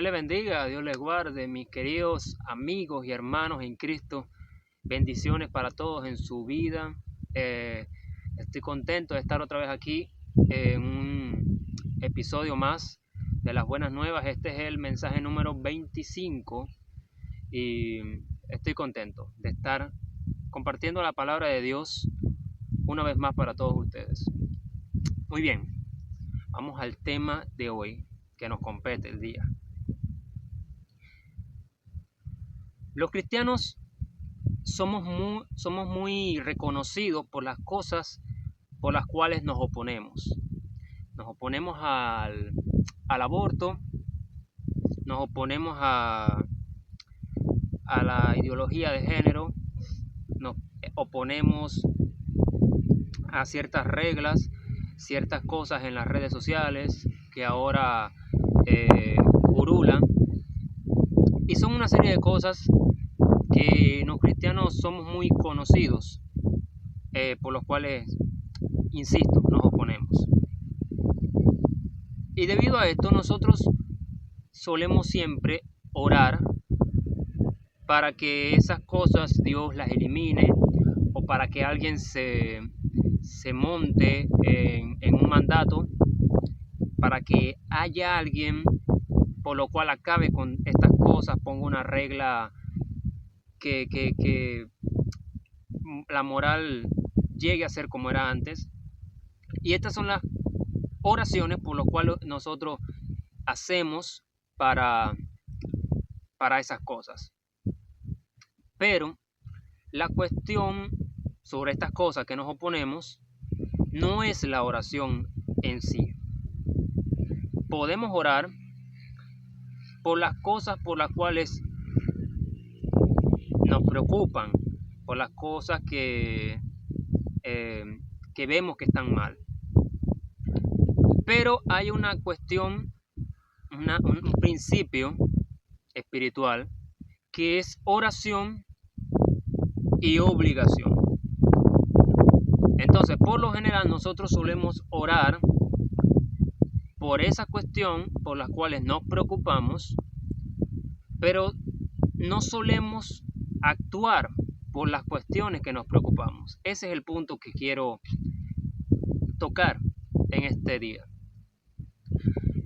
Dios les bendiga, Dios les guarde, mis queridos amigos y hermanos en Cristo. Bendiciones para todos en su vida. Estoy contento de estar otra vez aquí en un episodio más de las buenas nuevas. Este es el mensaje número 25 y estoy contento de estar compartiendo la palabra de Dios una vez más para todos ustedes. Muy bien, vamos al tema de hoy que nos compete el día. Los cristianos somos muy reconocidos por las cosas por las cuales nos oponemos. Nos oponemos al aborto, nos oponemos a la ideología de género, nos oponemos a ciertas reglas, ciertas cosas en las redes sociales que ahora purulan. Y son una serie de cosas que los cristianos somos muy conocidos, por los cuales, insisto, nos oponemos. Y debido a esto, nosotros solemos siempre orar para que esas cosas Dios las elimine, o para que alguien se monte en un mandato, para que haya alguien por lo cual acabe con estas cosas, ponga una regla que la moral llegue a ser como era antes. Y estas son las oraciones por las cuales nosotros hacemos para esas cosas. Pero la cuestión sobre estas cosas que nos oponemos no es la oración en sí. Podemos orar por las cosas por las cuales nos preocupan, por las cosas que vemos que están mal. Pero hay una cuestión, un principio espiritual que es oración y obligación. Entonces, por lo general, nosotros solemos orar por esa cuestión por las cuales nos preocupamos, pero no solemos actuar por las cuestiones que nos preocupamos. Ese es el punto que quiero tocar en este día.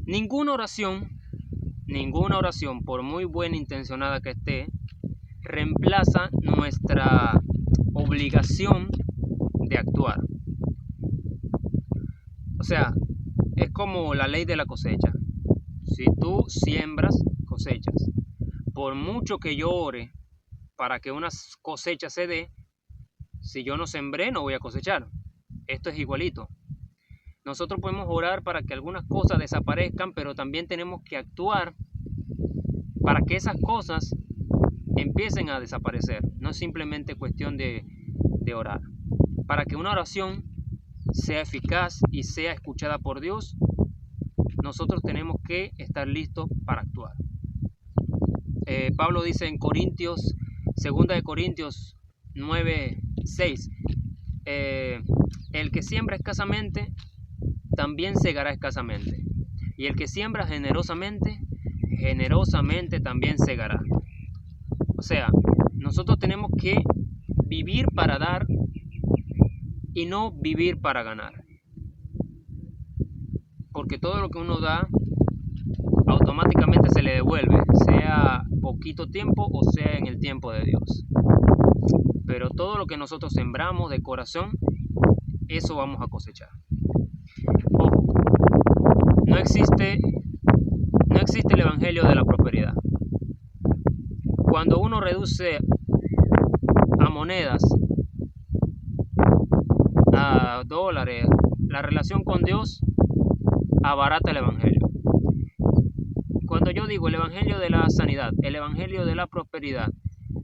Ninguna oración, por muy buena intencionada que esté, reemplaza nuestra obligación de actuar. O sea, es como la ley de la cosecha. Si tú siembras, cosechas. Por mucho que yo ore para que una cosecha se dé, si yo no sembré, no voy a cosechar. Esto es igualito. Nosotros podemos orar para que algunas cosas desaparezcan, pero también tenemos que actuar para que esas cosas empiecen a desaparecer. No es simplemente cuestión de orar. Para que una oración sea eficaz y sea escuchada por Dios, nosotros tenemos que estar listos para actuar. Pablo dice en Corintios, 2 Corintios 9:6, el que siembra escasamente, también segará escasamente. Y el que siembra generosamente, generosamente también segará. O sea, nosotros tenemos que vivir para dar y no vivir para ganar. Porque todo lo que uno da, automáticamente se le devuelve, sea poquito tiempo o sea en el tiempo de Dios. Pero todo lo que nosotros sembramos de corazón, eso vamos a cosechar. Ojo, no existe existe el evangelio de la prosperidad. Cuando uno reduce a monedas, a dólares, la relación con Dios, abarata el evangelio. Cuando yo digo el evangelio de la sanidad, el evangelio de la prosperidad,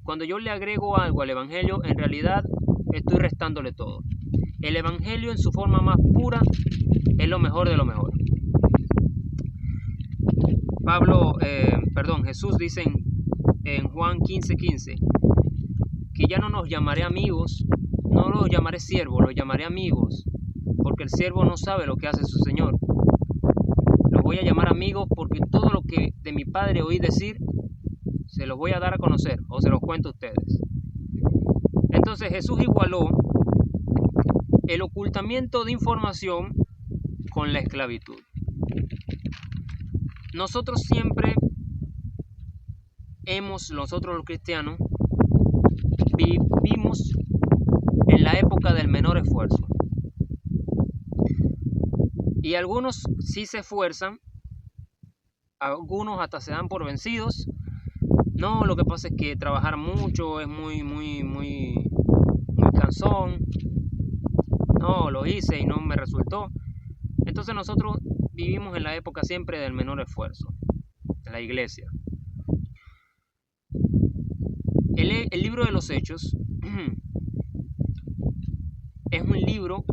cuando yo le agrego algo al evangelio, en realidad estoy restándole todo. El evangelio en su forma más pura es lo mejor de lo mejor. Jesús dice en Juan 15:15 que ya no nos llamaré amigos, no los llamaré siervos, los llamaré amigos, porque el siervo no sabe lo que hace su Señor. Los voy a llamar amigos porque todo lo que de mi Padre oí decir, se los voy a dar a conocer o se los cuento a ustedes. Entonces Jesús igualó el ocultamiento de información con la esclavitud. Nosotros siempre nosotros los cristianos, vivimos en la época del menor esfuerzo. Y algunos sí se esfuerzan, algunos hasta se dan por vencidos. No, lo que pasa es que trabajar mucho es muy cansón. No, lo hice y no me resultó. Entonces nosotros vivimos en la época siempre del menor esfuerzo, en la iglesia. El libro de los Hechos es un libro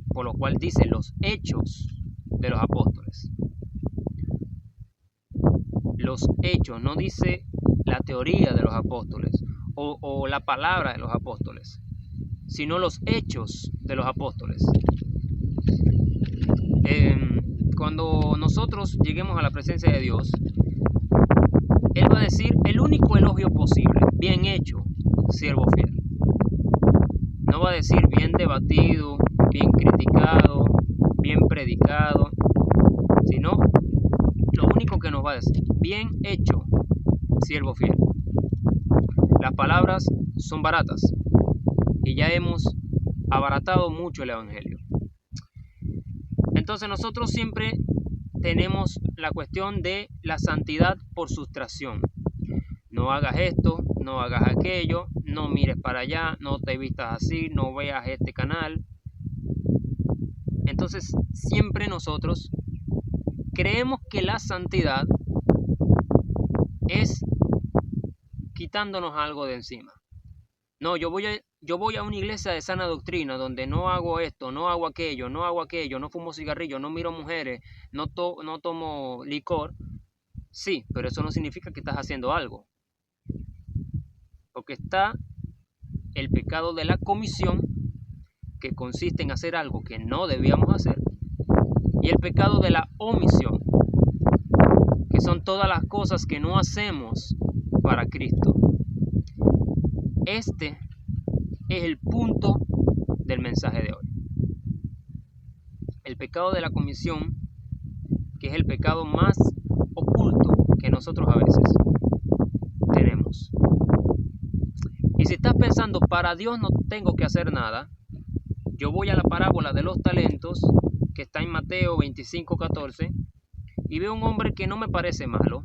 por lo cual dice los hechos de los apóstoles. Los hechos, no dice la teoría de los apóstoles o la palabra de los apóstoles, sino los hechos de los apóstoles. Cuando nosotros lleguemos a la presencia de Dios, Él va a decir el único elogio posible: bien hecho, siervo fiel. No va a decir bien debatido, bien criticado, bien predicado, sino lo único que nos va a decir: bien hecho, siervo fiel. Las palabras son baratas y ya hemos abaratado mucho el evangelio. Entonces nosotros siempre tenemos la cuestión de la santidad por sustracción. No hagas esto, no hagas aquello, no mires para allá, no te vistas así, no veas este canal. Entonces siempre nosotros creemos que la santidad es quitándonos algo de encima. No, yo voy a una iglesia de sana doctrina donde no hago esto, no hago aquello, no fumo cigarrillo, no miro mujeres, no tomo licor. Sí, pero eso no significa que estás haciendo algo. Porque está el pecado de la comisión, que consiste en hacer algo que no debíamos hacer, y el pecado de la omisión, que son todas las cosas que no hacemos para Cristo. Este es el punto del mensaje de hoy. El pecado de la comisión, que es el pecado más oculto que nosotros a veces tenemos. Y si estás pensando, para Dios no tengo que hacer nada, yo voy a la parábola de los talentos, que está en Mateo 25:14, y veo un hombre que no me parece malo,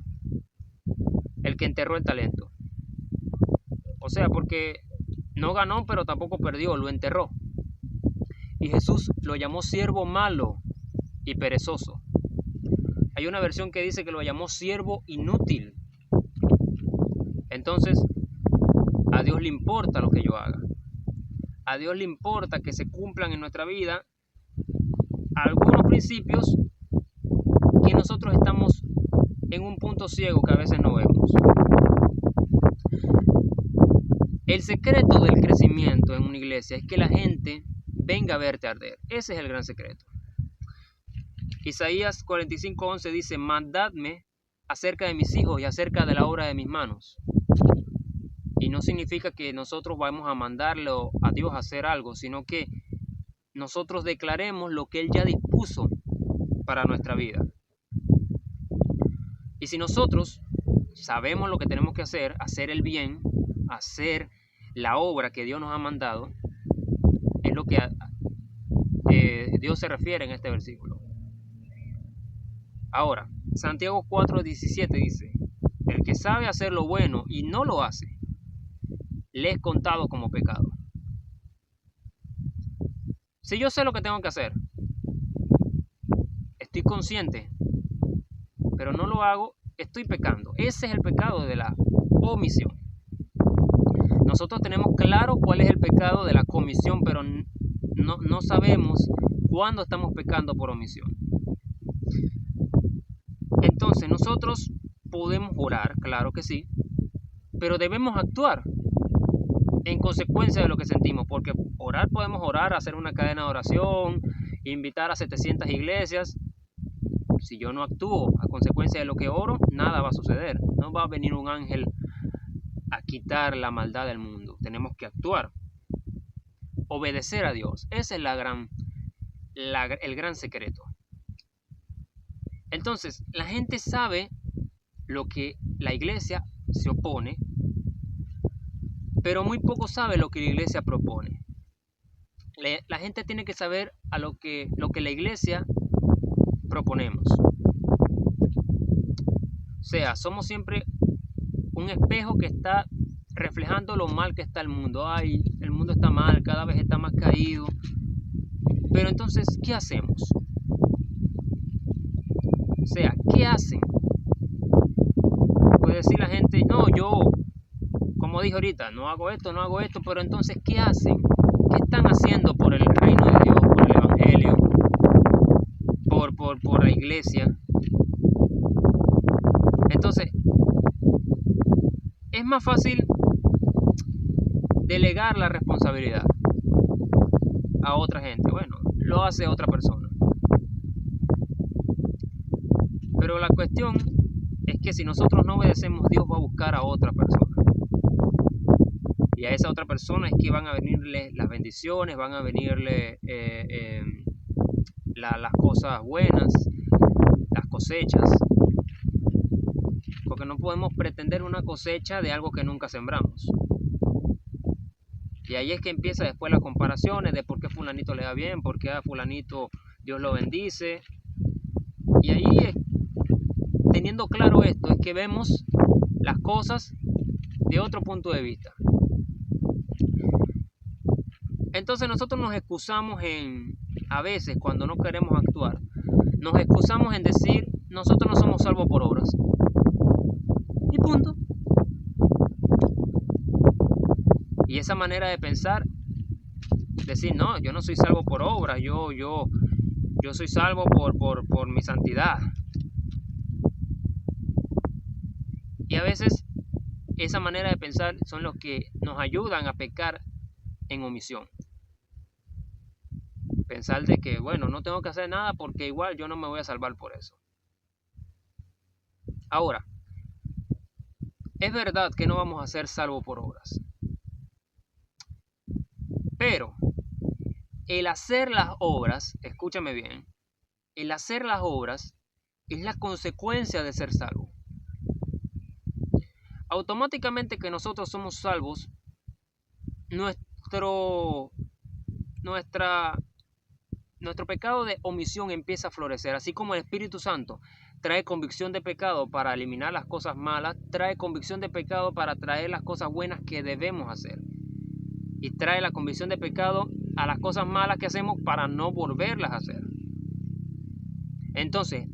el que enterró el talento. O sea, porque no ganó, pero tampoco perdió, lo enterró. Y Jesús lo llamó siervo malo y perezoso. Hay una versión que dice que lo llamó siervo inútil. Entonces, a Dios le importa lo que yo haga. A Dios le importa que se cumplan en nuestra vida algunos principios que nosotros estamos en un punto ciego que a veces no vemos. El secreto del crecimiento en una iglesia es que la gente venga a verte arder. Ese es el gran secreto. Isaías 45:11 dice: mandadme acerca de mis hijos y acerca de la obra de mis manos. Y no significa que nosotros vamos a mandarle a Dios a hacer algo, sino que nosotros declaremos lo que Él ya dispuso para nuestra vida. Y si nosotros sabemos lo que tenemos que hacer el bien, hacer la obra que Dios nos ha mandado, es lo que Dios se refiere en este versículo. Ahora, Santiago 4:17 dice, el que sabe hacer lo bueno y no lo hace, le es contado como pecado. Si yo sé lo que tengo que hacer, estoy consciente, pero no lo hago, estoy pecando. Ese es el pecado de la omisión. Nosotros tenemos claro cuál es el pecado de la comisión, pero no sabemos cuándo estamos pecando por omisión. Entonces nosotros podemos orar, claro que sí, pero debemos actuar en consecuencia de lo que sentimos, porque orar podemos orar, hacer una cadena de oración, invitar a 700 iglesias. Si yo no actúo a consecuencia de lo que oro, nada va a suceder. No va a venir un ángel a quitar la maldad del mundo. Tenemos que actuar, obedecer a Dios. Ese es el gran secreto. Entonces, la gente sabe lo que la iglesia se opone, pero muy poco sabe lo que la iglesia propone. La gente tiene que saber a lo que la iglesia proponemos. O sea, somos siempre un espejo que está reflejando lo mal que está el mundo. Ay, el mundo está mal, cada vez está más caído. Pero entonces, ¿qué hacemos? O sea, ¿qué hacen? Puede decir la gente, no, yo, como dije ahorita, no hago esto, pero entonces, ¿qué hacen? ¿Qué están haciendo por el reino de Dios, por el evangelio, por la iglesia? Entonces, es más fácil delegar la responsabilidad a otra gente. Bueno, lo hace otra persona. Pero la cuestión es que si nosotros no obedecemos, Dios va a buscar a otra persona. Y a esa otra persona es que van a venirle las bendiciones, van a venirle las cosas buenas, las cosechas. Porque no podemos pretender una cosecha de algo que nunca sembramos. Y ahí es que empieza después las comparaciones de por qué fulanito le da bien, por qué a fulanito Dios lo bendice. Y ahí, teniendo claro esto, es que vemos las cosas de otro punto de vista. Entonces nosotros nos excusamos a veces cuando no queremos actuar, nos excusamos en decir, nosotros no somos salvos por obras. Y punto. Y esa manera de pensar, decir, no, yo no soy salvo por obras, yo soy salvo por mi santidad. Y a veces esa manera de pensar son los que nos ayudan a pecar en omisión. Pensar de que, bueno, no tengo que hacer nada porque igual yo no me voy a salvar por eso. Ahora, es verdad que no vamos a ser salvos por obras. Pero el hacer las obras, escúchame bien, el hacer las obras es la consecuencia de ser salvo. Automáticamente que nosotros somos salvos, nuestro pecado de omisión empieza a florecer, así como el Espíritu Santo trae convicción de pecado para eliminar las cosas malas, trae convicción de pecado para traer las cosas buenas que debemos hacer. Y trae la convicción de pecado a las cosas malas que hacemos para no volverlas a hacer. Entonces,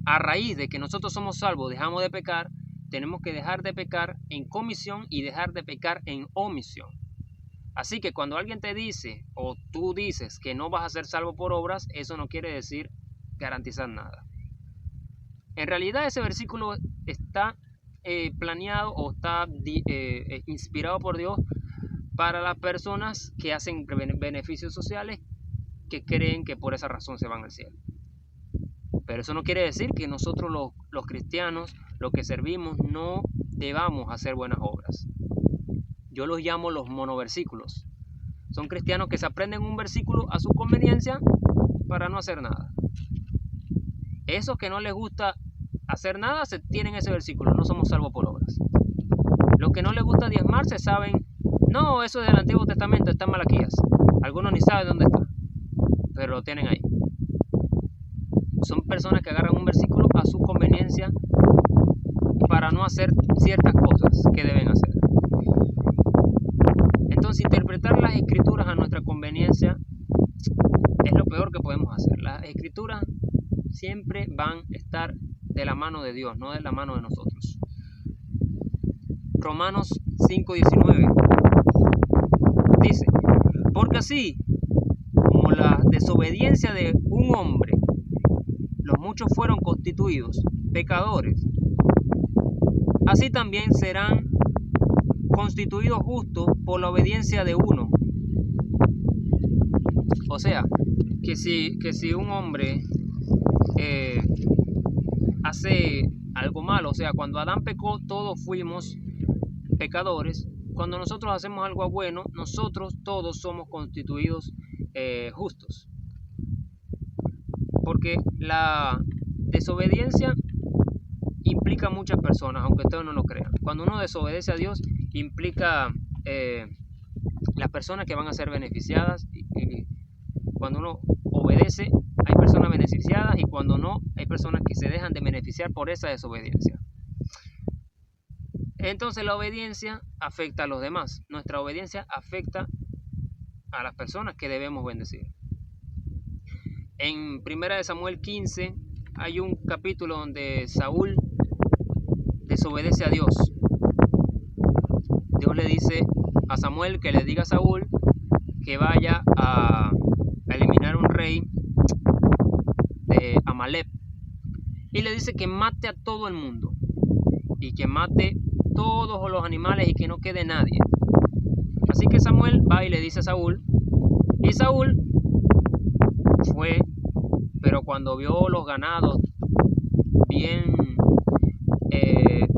a raíz de que nosotros somos salvos, dejamos de pecar, tenemos que dejar de pecar en comisión y dejar de pecar en omisión. Así que cuando alguien te dice o tú dices que no vas a ser salvo por obras, eso no quiere decir garantizar nada. En realidad ese versículo está planeado o está inspirado por Dios para las personas que hacen beneficios sociales, que creen que por esa razón se van al cielo. Pero eso no quiere decir que nosotros los cristianos, los que servimos, no debamos hacer buenas obras. Yo los llamo los monoversículos. Son cristianos que se aprenden un versículo a su conveniencia para no hacer nada. Esos que no les gusta hacer nada, se tienen ese versículo, no somos salvos por obras. Los que no les gusta diezmar se saben, no, eso es del Antiguo Testamento, está en Malaquías. Algunos ni saben dónde está, pero lo tienen ahí. Son personas que agarran un versículo a su conveniencia para no hacer ciertas cosas que deben hacer. Entonces, interpretar las escrituras a nuestra conveniencia es lo peor que podemos hacer. Las escrituras siempre van a estar de la mano de Dios, no de la mano de nosotros. Romanos 5:19 dice: porque así como la desobediencia de un hombre, los muchos fueron constituidos pecadores, así también serán constituidos justos por la obediencia de uno. O sea, que si un hombre hace algo malo, o sea, cuando Adán pecó, todos fuimos pecadores. Cuando nosotros hacemos algo bueno, nosotros todos somos constituidos justos. Porque la desobediencia implica muchas personas, aunque ustedes no lo crean. Cuando uno desobedece a Dios, implica las personas que van a ser beneficiadas. Y cuando uno obedece, hay personas beneficiadas, y cuando no, hay personas que se dejan de beneficiar por esa desobediencia. Entonces la obediencia afecta a los demás. Nuestra obediencia afecta a las personas que debemos bendecir. En 1 Samuel 15 hay un capítulo donde Saúl desobedece a Dios. Dios le dice a Samuel que le diga a Saúl que vaya a eliminar un rey de Amalek, y le dice que mate a todo el mundo y que mate todos los animales y que no quede nadie. Así que Samuel va y le dice a Saúl, y Saúl fue, pero cuando vio los ganados bien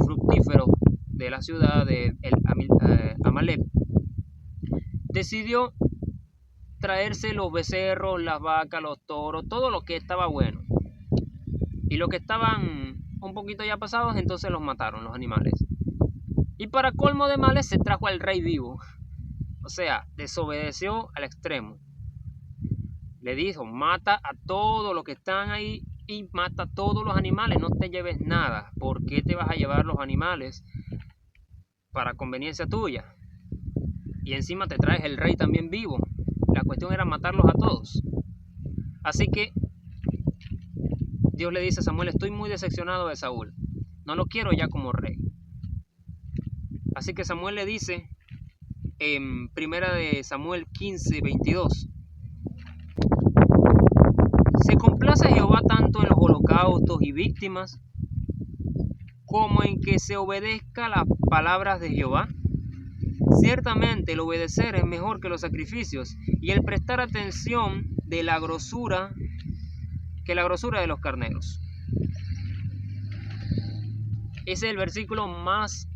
fructíferos de la ciudad de Amalek, decidió traerse los becerros, las vacas, los toros, todo lo que estaba bueno. Y los que estaban un poquito ya pasados, entonces los mataron, los animales. Y para colmo de males, se trajo al rey vivo. O sea, desobedeció al extremo. Le dijo, mata a todos los que están ahí y mata a todos los animales, no te lleves nada. ¿Por qué te vas a llevar los animales para conveniencia tuya? Y encima te traes el rey también vivo. La cuestión era matarlos a todos. Así que Dios le dice a Samuel, estoy muy decepcionado de Saúl. No lo quiero ya como rey. Así que Samuel le dice en 1 Samuel 15:22, ¿se complace Jehová tanto en los holocaustos y víctimas como en que se obedezca las palabras de Jehová? Ciertamente el obedecer es mejor que los sacrificios, y el prestar atención de la grosura que la grosura de los carneros. Ese es el versículo más,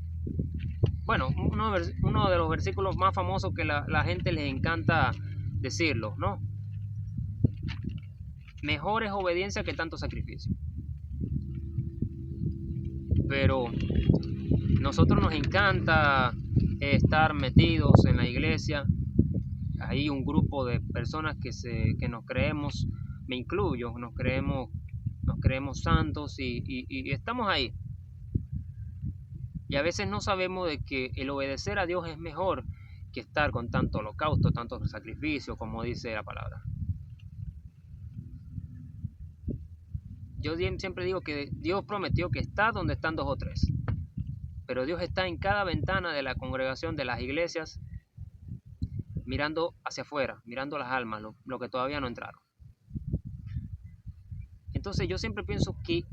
bueno, uno de los versículos más famosos que la gente les encanta decirlo, ¿no? Mejor es obediencia que tanto sacrificio. Pero nosotros nos encanta estar metidos en la iglesia. Hay un grupo de personas que nos creemos, me incluyo, nos creemos santos y estamos ahí. Y a veces no sabemos de que el obedecer a Dios es mejor que estar con tanto holocausto, tanto sacrificio, como dice la palabra. Yo siempre digo que Dios prometió que está donde están dos o tres. Pero Dios está en cada ventana de la congregación, de las iglesias, mirando hacia afuera, mirando las almas, lo que todavía no entraron. Entonces yo siempre pienso que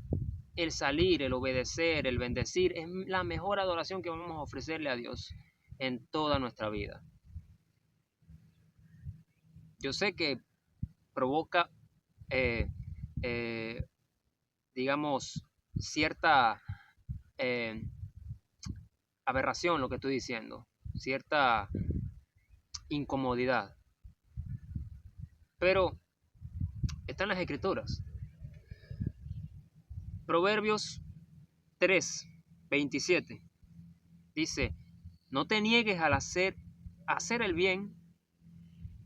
el salir, el obedecer, el bendecir es la mejor adoración que vamos a ofrecerle a Dios en toda nuestra vida. Yo sé que provoca, digamos, cierta aberración lo que estoy diciendo, cierta incomodidad, pero están las escrituras. Proverbios 3:27 dice, no te niegues al hacer el bien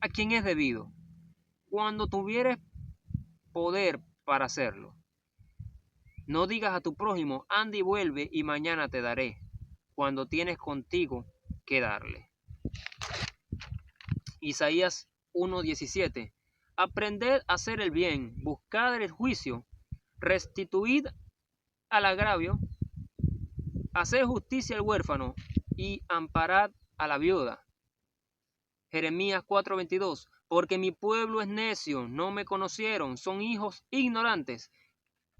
a quien es debido. Cuando tuvieres poder para hacerlo. No digas a tu prójimo, anda y vuelve y mañana te daré, cuando tienes contigo que darle. Isaías 1:17. Aprended a hacer el bien, buscad el juicio, restituid al agravio, haced justicia al huérfano y amparad a la viuda. Jeremías 4:22. Porque mi pueblo es necio, no me conocieron, son hijos ignorantes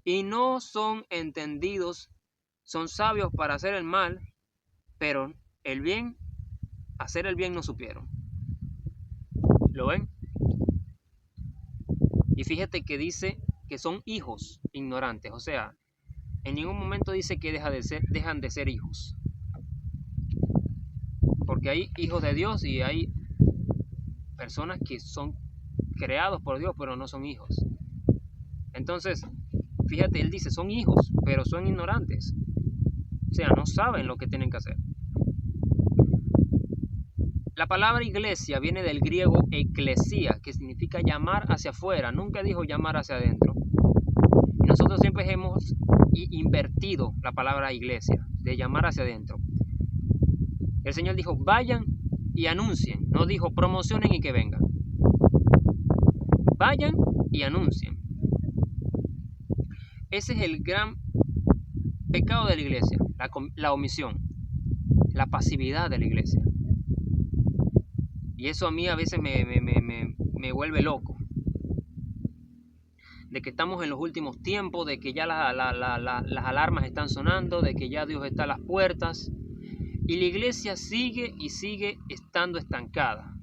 y no son entendidos, son sabios para hacer el mal, pero hacer el bien no supieron. ¿Lo ven? Y fíjate que dice que son hijos ignorantes, o sea, en ningún momento dice que dejan de ser hijos. Porque hay hijos de Dios y hay personas que son creados por Dios, pero no son hijos. Entonces, fíjate, él dice, son hijos, pero son ignorantes. O sea, no saben lo que tienen que hacer. La palabra iglesia viene del griego eclesia, que significa llamar hacia afuera. Nunca dijo llamar hacia adentro. Y nosotros siempre hemos invertido la palabra iglesia, de llamar hacia adentro. El Señor dijo, vayan y anuncien. No dijo, promocionen y que vengan. Vayan y anuncien. Ese es el gran pecado de la iglesia, la omisión, la pasividad de la iglesia. Y eso a mí a veces me vuelve loco. De que estamos en los últimos tiempos, de que ya las alarmas están sonando, de que ya Dios está a las puertas. Y la iglesia sigue y sigue estando estancada.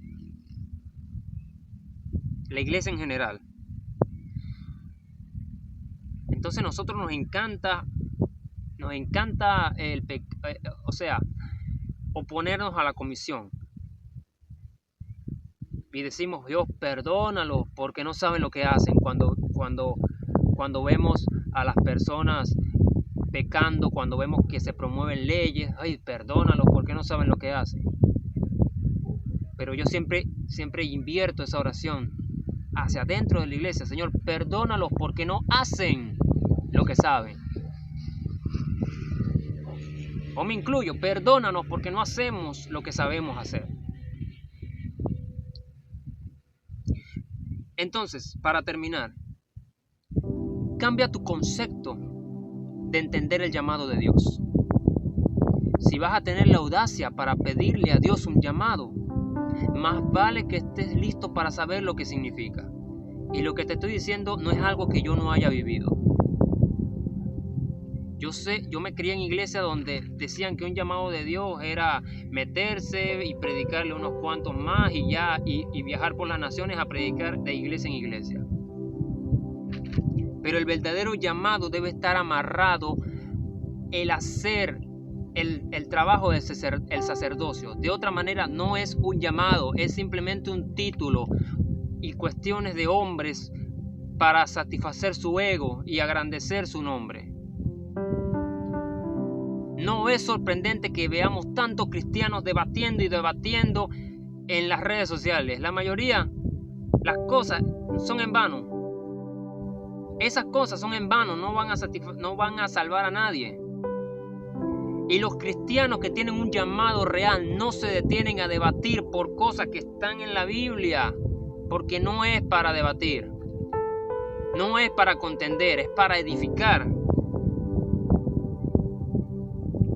La iglesia en general. Entonces nosotros nos encanta oponernos a la comisión. Y decimos, Dios, perdónalos porque no saben lo que hacen. Cuando vemos a las personas pecando, cuando vemos que se promueven leyes, ay, perdónalos porque no saben lo que hacen. Pero yo siempre invierto esa oración hacia adentro de la iglesia. Señor, perdónalos porque no hacen lo que saben. O me incluyo, perdónanos porque no hacemos lo que sabemos hacer. Entonces, para terminar, cambia tu concepto de entender el llamado de Dios. Si vas a tener la audacia para pedirle a Dios un llamado, más vale que estés listo para saber lo que significa. Y lo que te estoy diciendo no es algo que yo no haya vivido. Yo me crié en iglesia donde decían que un llamado de Dios era meterse y predicarle unos cuantos más y viajar por las naciones a predicar de iglesia en iglesia. Pero el verdadero llamado debe estar amarrado el hacer el trabajo del sacerdocio. De otra manera no es un llamado, es simplemente un título y cuestiones de hombres para satisfacer su ego y agrandecer su nombre. No es sorprendente que veamos tantos cristianos debatiendo en las redes sociales. La mayoría, las cosas son en vano. Esas cosas son en vano, no van a salvar a nadie. Y los cristianos que tienen un llamado real no se detienen a debatir por cosas que están en la Biblia, porque no es para debatir, no es para contender, es para edificar.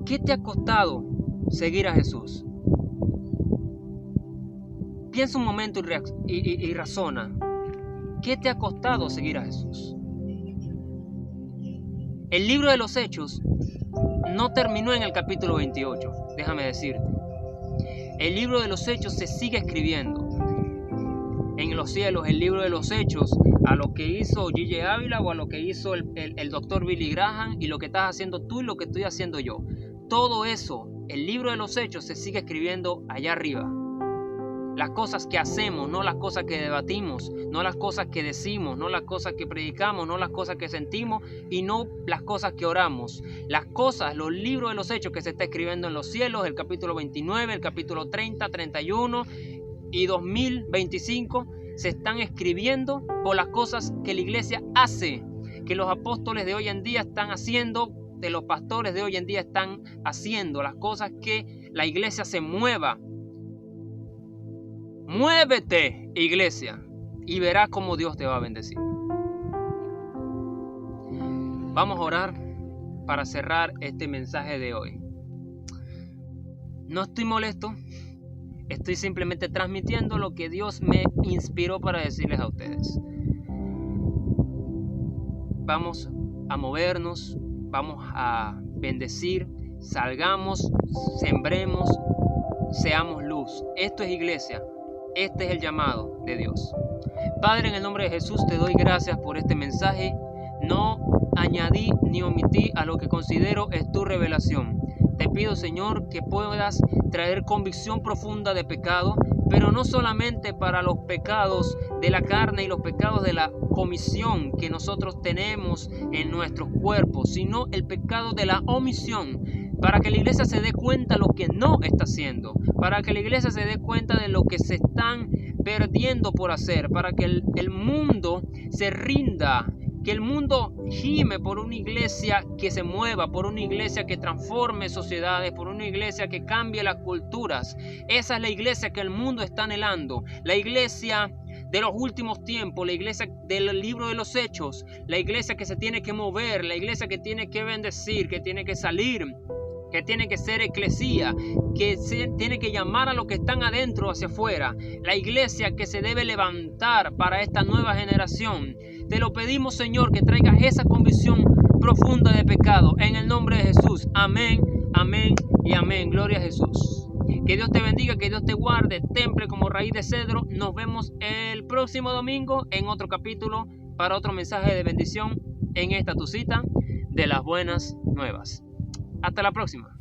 ¿Qué te ha costado seguir a Jesús? Piensa un momento y razona. ¿Qué te ha costado seguir a Jesús? El libro de los Hechos no terminó en el capítulo 28, déjame decirte. El libro de los Hechos se sigue escribiendo. En los cielos, el libro de los Hechos, a lo que hizo G.J. Ávila o a lo que hizo el doctor Billy Graham y lo que estás haciendo tú y lo que estoy haciendo yo. Todo eso, el libro de los Hechos se sigue escribiendo allá arriba. Las cosas que hacemos, no las cosas que debatimos, no las cosas que decimos, no las cosas que predicamos, no las cosas que sentimos y no las cosas que oramos. Las cosas, los libros de los Hechos que se está escribiendo en los cielos, el capítulo 29, el capítulo 30, 31 y 2025, se están escribiendo por las cosas que la iglesia hace que los apóstoles de hoy en día están haciendo, de los pastores de hoy en día están haciendo, las cosas que la iglesia se mueva. Muévete, iglesia, y verás cómo Dios te va a bendecir. Vamos a orar para cerrar este mensaje de hoy. No estoy molesto, estoy simplemente transmitiendo lo que Dios me inspiró para decirles a ustedes. Vamos a movernos, vamos a bendecir, salgamos, sembremos, seamos luz. Esto es iglesia, este es el llamado de Dios. Padre, en el nombre de Jesús te doy gracias por este mensaje. No añadí ni omití a lo que considero es tu revelación. Te pido, Señor, que puedas traer convicción profunda de pecado, pero no solamente para los pecados de la carne y los pecados de la comisión que nosotros tenemos en nuestros cuerpos, sino el pecado de la omisión, para que la iglesia se dé cuenta de lo que no está haciendo, para que la iglesia se dé cuenta de lo que se están perdiendo por hacer, para que el mundo se rinda, que el mundo gime por una iglesia que se mueva, por una iglesia que transforme sociedades, por una iglesia que cambie las culturas. Esa es la iglesia que el mundo está anhelando, la iglesia de los últimos tiempos, la iglesia del libro de los Hechos, la iglesia que se tiene que mover, la iglesia que tiene que bendecir, que tiene que salir, que tiene que ser eclesía, que tiene que llamar a los que están adentro hacia afuera, la iglesia que se debe levantar para esta nueva generación. Te lo pedimos, Señor, que traigas esa convicción profunda de pecado en el nombre de Jesús. Amén, amén y amén. Gloria a Jesús. Que Dios te bendiga, que Dios te guarde, temple como raíz de cedro. Nos vemos el próximo domingo en otro capítulo para otro mensaje de bendición en esta tu cita de las buenas nuevas. Hasta la próxima.